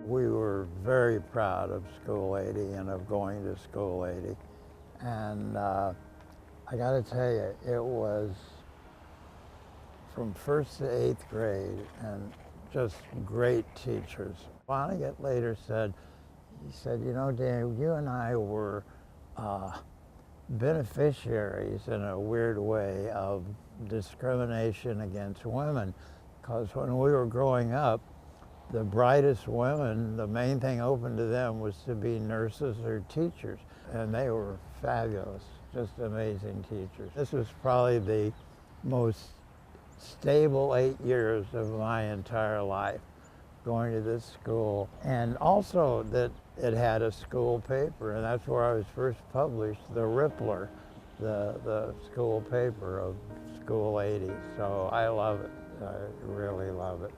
We were very proud of School 80 and of going to School 80. And I got to tell you, it was from first to eighth grade and just great teachers. Vonnegut later said, he said, you know, Dan, you and I were beneficiaries in a weird way of discrimination against women, because when we were growing up, the brightest women, the main thing open to them was to be nurses or teachers, and they were fabulous, just amazing teachers. This was probably the most stable 8 years of my entire life, going to this school, and also that it had a school paper, and that's where I was first published, the Rippler, the school paper of School 80. So I love it. I really love it.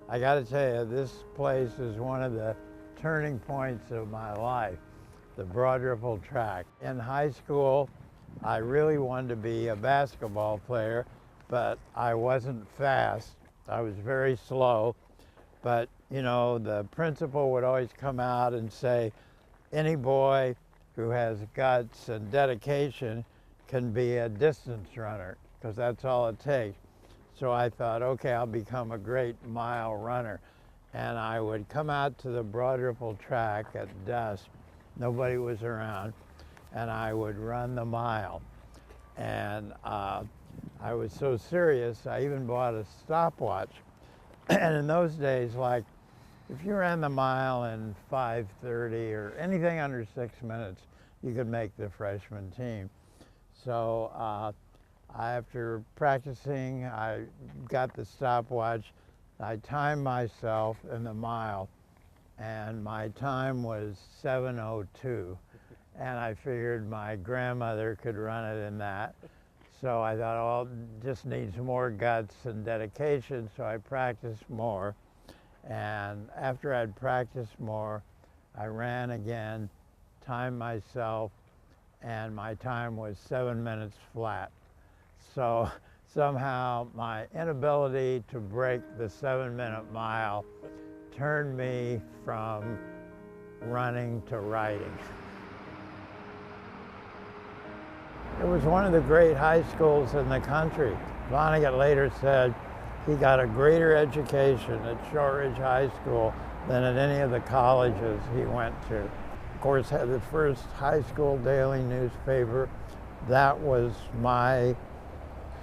I got to tell you, this place is one of the turning points of my life, the Broad Ripple track. In high school, I really wanted to be a basketball player, but I wasn't fast. I was very slow. But, you know, the principal would always come out and say, any boy who has guts and dedication can be a distance runner, because that's all it takes. So I thought, okay, I'll become a great mile runner. And I would come out to the Broad Ripple track at dusk, nobody was around, and I would run the mile. And I was so serious, I even bought a stopwatch. And in those days, like, if you ran the mile in 5:30 or anything under 6 minutes, you could make the freshman team. So after practicing, I got the stopwatch. I timed myself in the mile, and my time was 7:02. And I figured my grandmother could run it in that. So I thought, oh, it just needs more guts and dedication, so I practiced more. And after I'd practiced more, I ran again, timed myself, and my time was 7 minutes flat. So somehow my inability to break the 7-minute mile turned me from running to writing. It was one of the great high schools in the country. Vonnegut later said he got a greater education at Shortridge High School than at any of the colleges he went to. Of course, had the first high school daily newspaper. That was my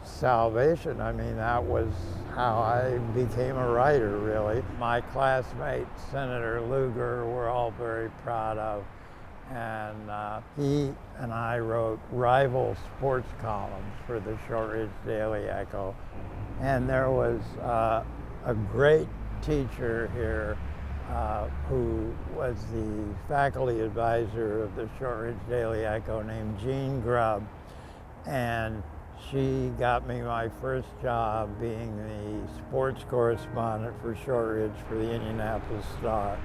salvation. I mean, that was how I became a writer, really. My classmate, Senator Lugar, were all very proud of. And he and I wrote rival sports columns for the Shortridge Daily Echo. And there was a great teacher here who was the faculty advisor of the Shortridge Daily Echo named Jean Grubb. And she got me my first job being the sports correspondent for Shortridge for the Indianapolis Star.